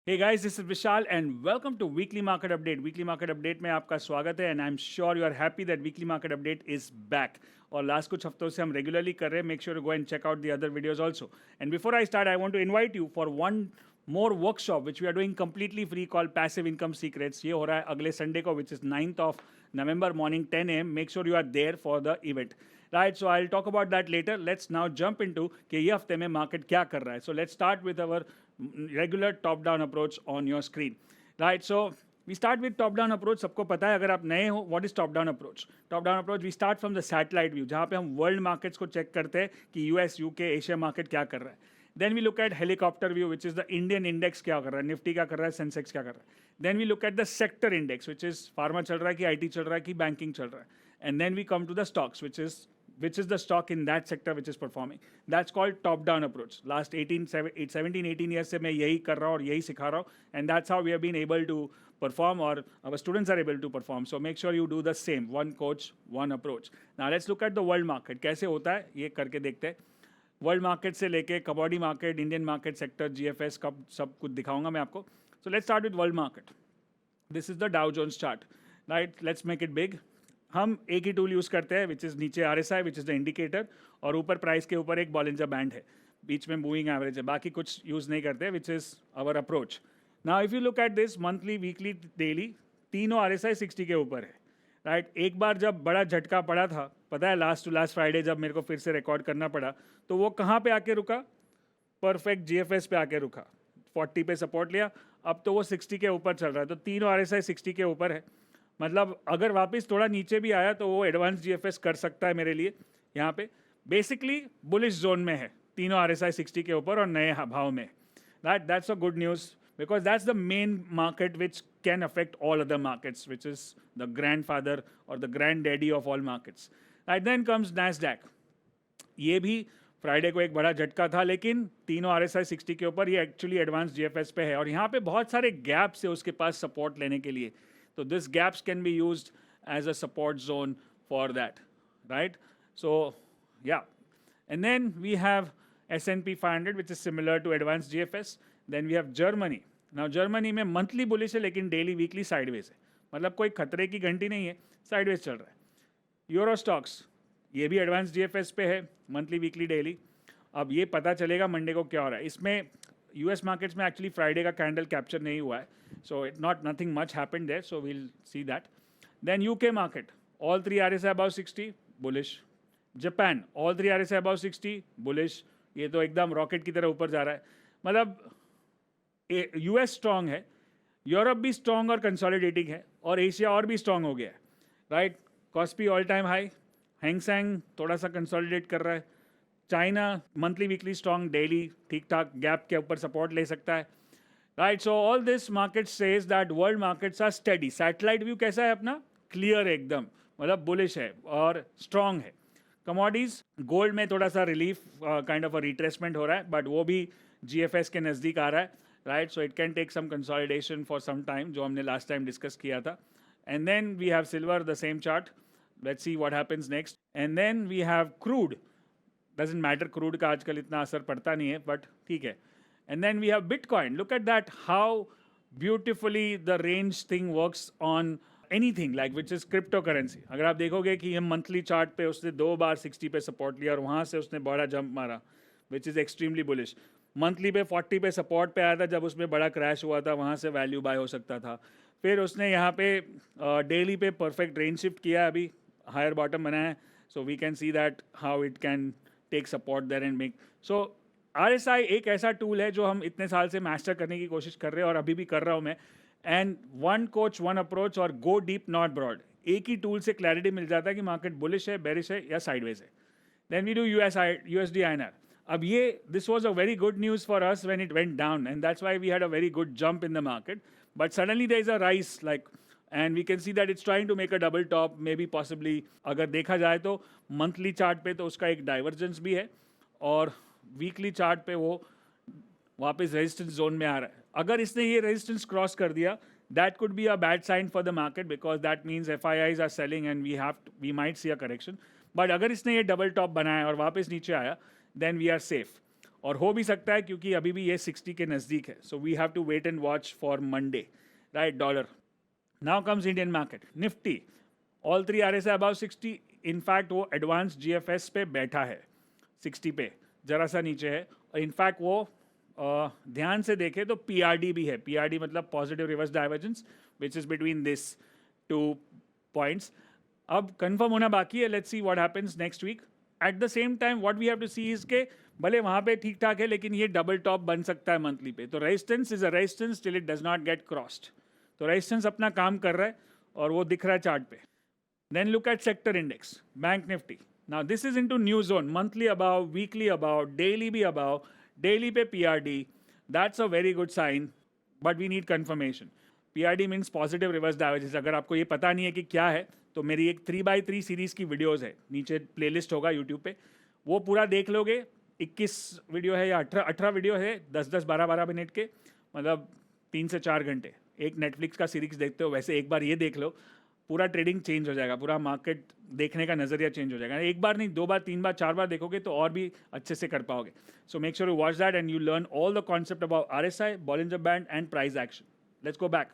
Hey guys, this is Vishal and welcome to Weekly Market Update. Weekly Market Update में आपका स्वागत है and I'm sure you are happy that Weekly Market Update is back. और last कुछ हफ्तों से हम रेगुलरली कर रहे हैं. Make sure to go and check out the other videos also. And before I start, I want to invite you for one more workshop which we are doing completely free called Passive Income Secrets. ये हो रहा है अगले Sunday को which is 9th of November morning 10 a.m. Make sure you are there for the event. Right, so I'll talk about that later. Let's now jump into कि ये हफ्ते में market क्या कर रहा है. So let's start with our regular top down approach on your screen. Right, so we start with top down approach. सबको पता है अगर आप नए हो what is top down approach. Top down approach we start from the satellite view जहाँ पे हम world markets को check करते हैं कि US, UK, Asia market क्या कर रहा है. Then we look at helicopter view, which is the Indian index क्या कर रहा है, Nifty क्या कर रहा है, Sensex क्या कर रहा है. Then we look at the sector index, which is pharma चल रहा है कि IT चल रहा है कि banking चल रहा है. And then we come to the stocks, which is the stock in that sector which is performing. That's called top-down approach. Last 17, 18 years से मैं यही कर रहा हूँ और यही सिखा रहा हूँ. And that's how we have been able to perform, or our students are able to perform. So make sure you do the same. One coach, one approach. Now let's look at the world market. कैसे होता है ये करके देखते हैं. World market से लेके commodity market, Indian market sector, GFS कब सब कुछ दिखाऊंगा मैं आपको. So let's start with world market. This is the Dow Jones chart. Right, let's make it big. हम एक ही टूल यूज़ करते हैं विच इज़ नीचे RSI which is the indicator, और ऊपर प्राइस के ऊपर एक बॉलिंजर बैंड है, बीच में मूविंग एवरेज है. बाकी कुछ यूज़ नहीं करते which is our approach. Now if you look at this monthly, weekly, daily, तीनों आरएसआई 60 के ऊपर है. राइट, एक बार जब बड़ा झटका पड़ा था, पता है, लास्ट टू लास्ट फ्राइडे जब मेरे को फिर से रिकॉर्ड करना पड़ा, तो वो कहाँ पे आके रुका? परफेक्ट जीएफएस पे आके रुका. 40 पे सपोर्ट लिया, अब तो वो 60 के ऊपर चल रहा है. तो तीनों आरएसआई 60 के ऊपर है. मतलब अगर वापस थोड़ा नीचे भी आया तो वो एडवांस जीएफएस कर सकता है मेरे लिए. यहाँ पे बेसिकली बुलिश जोन में है, तीनों आरएसआई 60 के ऊपर और नए भाव में. that's a good news because that's the main market which can affect all other markets, which is the grandfather or the granddaddy of all markets. Right, then comes Nasdaq. ये भी फ्राइडे को एक बड़ा झटका था, लेकिन तीनों आरएसआई 60 के ऊपर, ये एक्चुअली एडवांस जीएफएस पे है और यहाँ पे बहुत सारे गैप्स है उसके पास सपोर्ट लेने के लिए. So this gaps can be used as a support zone for that, right? So yeah, and then we have S&P 500 which is similar to advanced GFS. Then we have Germany. Now Germany में monthly bullish है लेकिन daily weekly sideways है. मतलब कोई खतरे की घंटी नहीं है, sideways चल रहा है. Euro stocks ये भी advanced GFS पे है, monthly weekly daily. अब ये पता चलेगा मंडे को क्या हो रहा है. इसमें US markets में एक्चुअली फ्राइडे का कैंडल कैप्चर नहीं हुआ है, so nothing much happened there, so we'll see that. Then UK market, all three RSI above 60, bullish. Japan, all three RSI above 60, bullish. ये तो एकदम रॉकेट की तरह ऊपर जा रहा है. मतलब US स्ट्रांग है, यूरोप भी स्ट्रांग और कंसोलिडेटिंग है, और एशिया और भी स्ट्रांग हो गया है. Right, KOSPI all time high, Hang Seng थोड़ा सा कंसोलिडेट कर रहा है. China monthly weekly strong, daily ठीक ठाक, गैप के ऊपर सपोर्ट ले सकता है. Right, so all this market says that world markets are steady. Satellite view कैसा है अपना? क्लियर है एकदम, मतलब बुलिश है और स्ट्रॉन्ग है. कमोडिटीज, गोल्ड में थोड़ा सा relief, kind of a retracement हो रहा है, बट वो भी जीएफएस के नज़दीक आ रहा है. Right, so it can take some consolidation for some time, जो हमने लास्ट टाइम डिस्कस किया था. And then we have silver, the same chart. Let's see what happens next. And then we have crude. Doesn't matter, crude का आजकल इतना असर पड़ता नहीं है, बट ठीक है. And then we have bitcoin. Look at that, how beautifully the range thing works on anything like which is crypto currency. अगर आप देखोगे कि हम मंथली चार्ट पे उसने 2 बार 60 पे सपोर्ट लिया और वहाँ से उसने बड़ा जंप मारा, which is extremely bullish. Monthly पे 40 पे सपोर्ट पे आया था, जब उसमें बड़ा क्रैश हुआ था वहाँ से वैल्यू बाय हो सकता था. फिर उसने यहाँ पे डेली पे परफेक्ट रेंज शिफ्ट किया, अभी हायर बॉटम बनाया है. So we can see that how it can take support there and make. सो RSI एक ऐसा टूल है जो हम इतने साल से मास्टर करने की कोशिश कर रहे हैं और अभी भी कर रहा हूँ मैं. And one coach one approach, और गो डीप नॉट ब्रॉड. एक ही टूल से क्लैरिटी मिल जाता है कि मार्केट बुलिश है, बेरिश है या साइडवेज है. Then we do USD INR. अब ये this was a very good news for us when it went down, and that's why we had a very good jump in the market. But suddenly there is a rise like, and we can see that it's trying to make a double top, maybe possibly. अगर देखा जाए तो monthly chart पे तो उसका एक divergence भी है, और वीकली चार्ट पे वो वापस रेजिस्टेंस जोन में आ रहा है. अगर इसने ये रेजिस्टेंस क्रॉस कर दिया, that could be a bad sign for the market, because that means FIIs are selling and we might see a correction. But अगर इसने ये डबल टॉप बनाया और वापस नीचे आया, then we are safe. और हो भी सकता है क्योंकि अभी भी ये 60 के नज़दीक है. So we have to wait and watch for Monday, right. Dollar. Now comes Indian market. Nifty, all three R S I about 60. In fact वो एडवांस GFS पे बैठा है 60 पे, जरा सा नीचे है. और इनफैक्ट वो ध्यान से देखें तो PRD भी है. PRD मतलब positive reverse divergence, which is between this two points. अब कंफर्म होना बाकी है. Let's see what happens next week. At the same time what we have to see is के भले वहाँ पे ठीक ठाक है, लेकिन ये डबल टॉप बन सकता है मंथली पे. तो resistance is a resistance till it does not gate crossed. तो रेजिस्टेंस अपना काम कर रहा है और वो दिख रहा है चार्ट पे. Then look at sector index, Bank Nifty. Now this is into new zone, monthly above, weekly above, daily be above, daily पे PRD. That's a very good sign, but we need confirmation. PRD means positive reverse divergence. अगर आपको ये पता नहीं है कि क्या है, तो मेरी एक 3x3 सीरीज़ की वीडियोज़ है, नीचे प्लेलिस्ट होगा यूट्यूब पे, वो पूरा देख लोगे. 21 वीडियो है या 18 वीडियो है, 10-10, 12-12 मिनट के, मतलब 3 से 4 घंटे. एक नेटफ्लिक्स का सीरीज देखते हो वैसे एक बार ये देख लो, पूरा ट्रेडिंग चेंज हो जाएगा, पूरा मार्केट देखने का नज़रिया चेंज हो जाएगा. एक बार नहीं, 2 बार, 3 बार, 4 बार देखोगे तो और भी अच्छे से कर पाओगे. सो make sure you watch that and you learn all the concept about RSI, Bollinger band and price action. Let's go back.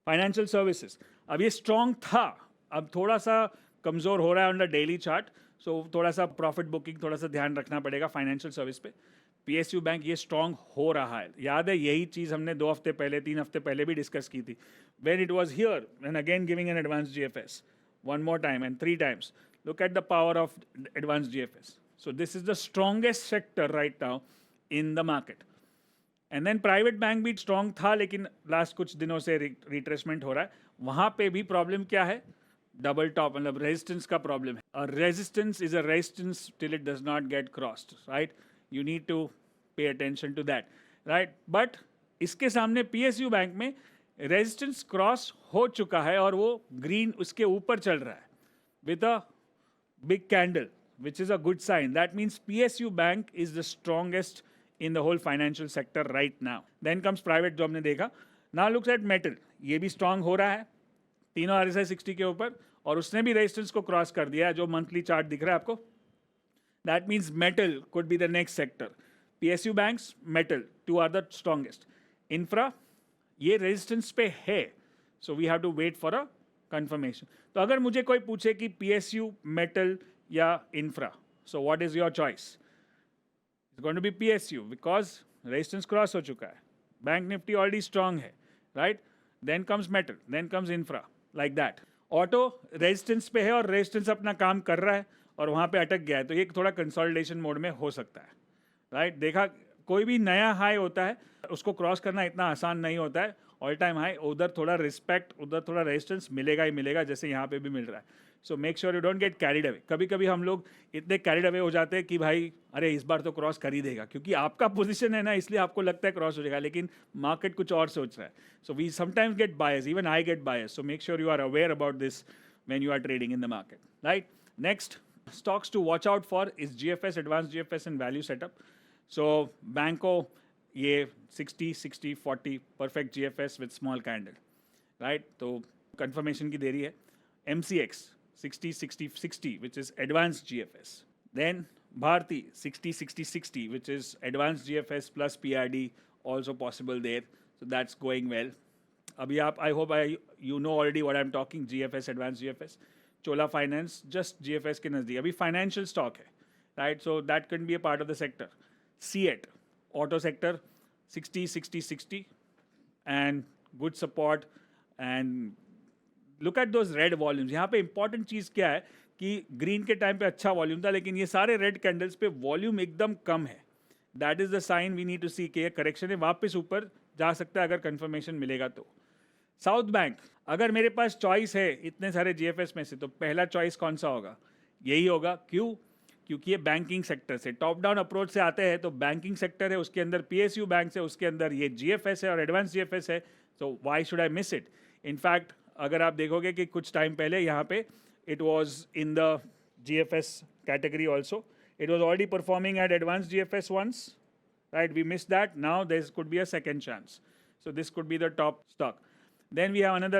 Financial services अब ये स्ट्रॉन्ग था, अब थोड़ा सा कमज़ोर हो रहा है ऑन द डेली चार्ट. सो थोड़ा सा प्रॉफिट बुकिंग, थोड़ा सा ध्यान रखना पड़ेगा फाइनेंशियल सर्विस पे. PSU बैंक ये स्ट्रॉन्ग हो रहा है. याद है यही चीज़ हमने 2 हफ्ते पहले, 3 हफ्ते पहले भी डिस्कस की थी. When it was here and again giving an advanced GFS one more time and 3 times. Look at the power of advanced GFS. So this is the strongest sector right now in the market. And then private bank भी strong था, लेकिन last कुछ दिनों से retracement हो रहा है. वहाँ पे भी problem क्या है? Double top, मतलब resistance का problem है. A resistance is a resistance till it does not get crossed, right? You need to pay attention to that, right? But इसके सामने PSU बैंक में रेजिस्टेंस क्रॉस हो चुका है और वो ग्रीन उसके ऊपर चल रहा है with a big candle, which is a good sign. That means PSU bank is the strongest in the whole financial sector right now. Then comes private, जो हमने देखा. नाउ लुक्स एट मेटल, ये भी स्ट्रांग हो रहा है, तीनों RSI 60 के ऊपर, और उसने भी रेजिस्टेंस को क्रॉस कर दिया है, जो मंथली चार्ट दिख रहा है आपको. That means metal could be the next sector. PSU banks, metal, 2 are the strongest. Infra ये रेजिस्टेंस पे है, so we have to wait for a confirmation. तो अगर मुझे कोई पूछे कि PSU, मेटल या infra, so what is your choice? It's going to be PSU because resistance cross हो चुका है. बैंक निफ्टी ऑलरेडी स्ट्रांग है, right. Then comes metal, then comes infra, like that. Auto resistance पे है और रेजिस्टेंस अपना काम कर रहा है और वहाँ पे अटक गया है, तो ये थोड़ा कंसोलिडेशन मोड में हो सकता है, राइट. देखा, कोई भी नया हाई होता है उसको क्रॉस करना इतना आसान नहीं होता है. ऑल टाइम हाई, उधर थोड़ा रिस्पेक्ट, उधर थोड़ा रेजिस्टेंस मिलेगा ही मिलेगा, जैसे यहाँ पे भी मिल रहा है. सो make sure you don't get carried away. कभी कभी हम लोग इतने कैरिड अवे हो जाते हैं कि भाई अरे इस बार तो क्रॉस कर ही देगा, क्योंकि आपका पोजीशन है ना, इसलिए आपको लगता है क्रॉस हो जाएगा, लेकिन मार्केट कुछ और सोच रहा है. So we sometimes get bias, even I get bias. So make sure you are aware about this when you are trading in the market, right. Next stocks to watch out for is GFS, advanced GFS and value setup. So Banco, ये 60, 60, 40 perfect GFS with small candle, right? तो confirmation की देरी है. MCX 60, 60, 60, which is advanced GFS. Then Bharti 60, 60, 60, which is advanced GFS plus PRD, also possible there. So that's going well. अभी आप, I hope you know already what I'm talking. GFS, advanced GFS. Chola Finance, just GFS के नज़दीक. अभी financial stock है, right? So that can be a part of the sector. CET, auto sector, 60, 60, 60, and good support. And look at those red volumes. यहाँ पे important चीज़ क्या है कि green के टाइम पे अच्छा वॉल्यूम था, लेकिन ये सारे red candles पे वॉल्यूम एकदम कम है. That is the sign we need to see कि ये करेक्शन है, वापस ऊपर जा सकता है अगर कंफर्मेशन मिलेगा तो. साउथ बैंक, अगर मेरे पास चॉइस है इतने सारे GFS में से, तो पहला चॉइस कौन सा होगा? यही होगा. क्यों? क्योंकि ये बैंकिंग सेक्टर से, टॉप डाउन अप्रोच से आते हैं, तो बैंकिंग सेक्टर है, उसके अंदर PSU बैंक है, उसके अंदर ये GFS है और एडवांस GFS है. तो why should I miss it? In fact अगर आप देखोगे कि कुछ टाइम पहले यहाँ पे it was in the GFS category also. It was already performing at advance GFS once, right? We missed that. Now there could be a second chance. So this could be the top stock. Then we have another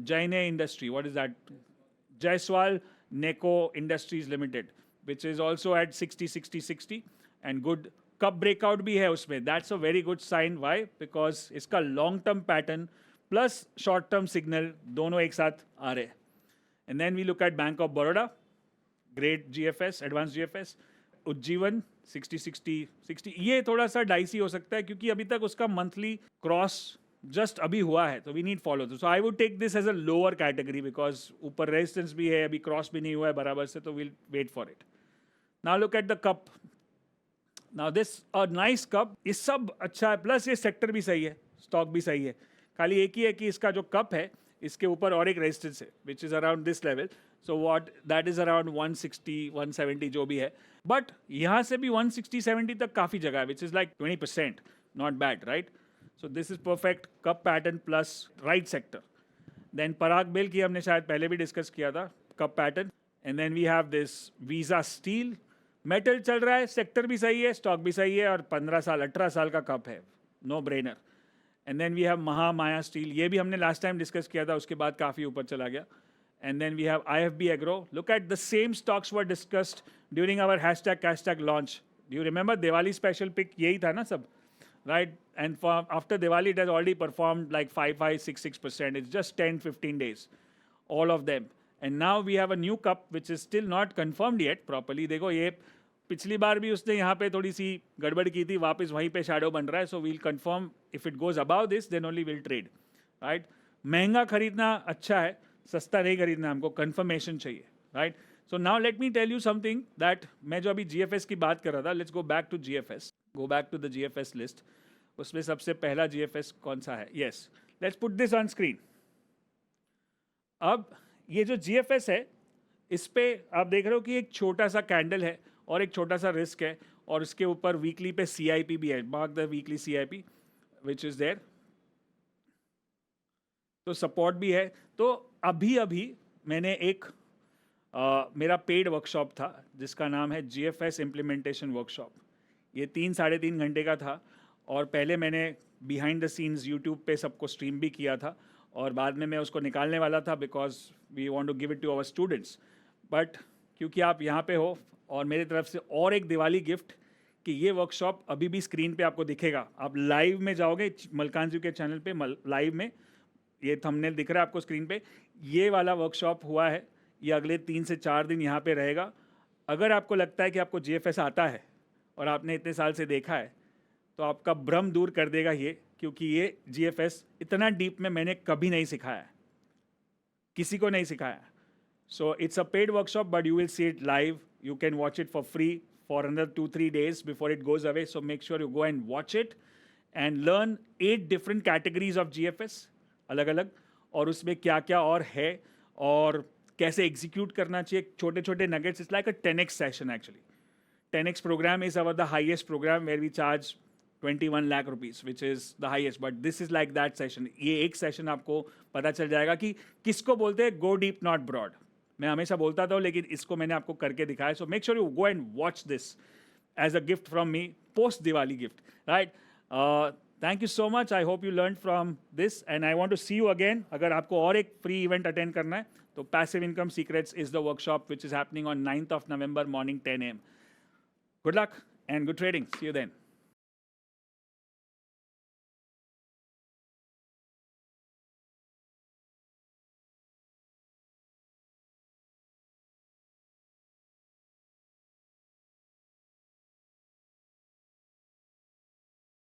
Jaine Industry. What is that? Jaiswal Neco Industries Limited. which is also at 60, 60, 60, and good cup breakout भी है उसमें. That's a very good sign. Why? Because इसका long term pattern plus short term signal दोनों एक साथ आ रहे हैं. And then we look at Bank of Baroda, great GFS, advanced GFS. Ujjivan 60, 60, 60. ये थोड़ा सा डाइसी हो सकता है क्योंकि अभी तक उसका मंथली क्रॉस जस्ट अभी हुआ है, तो we need follow. So I would take this as a lower category because ऊपर रेजिस्टेंस भी है, अभी क्रॉस भी नहीं हुआ है बराबर से, तो we'll wait for it. Now look at the cup. Now this a nice cup. ये सब अच्छा है, प्लस ये सेक्टर भी सही है, स्टॉक भी सही है. खाली एक ही है कि इसका जो कप है इसके ऊपर और एक रेजिस्टेंस है which is around this level. So what that is around 160 170 जो भी है. बट यहाँ से भी 160 70 तक काफ़ी जगह है which is like 20%. Not bad, right? So this is perfect cup pattern plus right sector. Then Parag बेल की हमने शायद पहले भी डिस्कस किया था, cup pattern. And then we have this Visa steel. Metal चल रहा है, सेक्टर भी सही है, स्टॉक भी सही है, और 15 साल 18 साल का कप है, no brainer. And then we have Mahamaya steel. ये भी हमने लास्ट टाइम डिस्कस किया था, उसके बाद काफ़ी ऊपर चला गया. And then we have IFB Agro. Look at the same stocks were discussed during our hashtag launch. Do you remember Diwali special pick? यही था ना सब, right? And after Diwali, it has already performed like 5, 6%. It's just 10-15 days, all of them. And now we have a new cup which is still not confirmed yet properly. देखो ये पिछली बार भी उसने यहाँ पे थोड़ी सी गड़बड़ की थी, वापस वहीं पे शैडो बन रहा है. So we'll confirm if it goes above this, then only we'll trade, right? महंगा खरीदना अच्छा है, सस्ता नहीं खरीदना, हमको कंफर्मेशन चाहिए, right? So now let me tell you something that मैं जो अभी जीएफएस की बात कर रहा था, let's go back to GFS, go back to the GFS list. उसमें सबसे पहला जीएफएस कौन सा है? Yes, let's put this on screen. अब ये जो जीएफएस है, इस पे आप देख रहे हो कि एक छोटा सा कैंडल है और एक छोटा सा रिस्क है, और उसके ऊपर वीकली पे सीआईपी भी है. Mark the weekly CIP which is there. तो सपोर्ट भी है. तो अभी मैंने एक मेरा पेड वर्कशॉप था जिसका नाम है जीएफएस इम्प्लीमेंटेशन वर्कशॉप. ये 3-3.5 घंटे का था, और पहले मैंने बिहाइंड द सीन्स यूट्यूब पे सबको स्ट्रीम भी किया था, और बाद में मैं उसको निकालने वाला था because we want to give it to our students. But क्योंकि आप यहाँ पे हो, और मेरी तरफ से और एक दिवाली गिफ्ट कि ये वर्कशॉप अभी भी स्क्रीन पे आपको दिखेगा. आप लाइव में जाओगे मलकान जी के चैनल पे, लाइव में ये थंबनेल दिख रहा है आपको स्क्रीन पे. ये वाला वर्कशॉप हुआ है, ये अगले 3 से 4 दिन यहाँ पे रहेगा. अगर आपको लगता है कि आपको जीएफएस आता है और आपने इतने साल से देखा है, तो आपका भ्रम दूर कर देगा ये, क्योंकि ये जीएफएस इतना डीप में मैंने कभी नहीं सिखाया है, किसी को नहीं सिखाया. So it's a paid workshop, but you will see it live. You can watch it for free for another 2-3 days before it goes away. So make sure you go and watch it and learn 8 different categories of GFS, अलग अलग, और उसमें क्या क्या और है और कैसे एग्जीक्यूट करना चाहिए. छोटे छोटे nuggets. It's like a 10x session actually. 10x program is our the highest program where we charge 21 lakh rupees, which is the highest. But this is like that session. ये एक सेशन आपको पता चल जाएगा कि किसको बोलते हैं गो डीप नॉट ब्रॉड. मैं हमेशा बोलता था, लेकिन इसको मैंने आपको करके दिखाया. So make sure you go and watch this as a gift from me, post Diwali gift, right? Thank you so much. I hope you learn from this and I want to see you again. अगर आपको और एक free event attend करना है, तो passive income secrets is the workshop which is happening on 9th of November morning 10 AM. Good luck and good trading. See you then.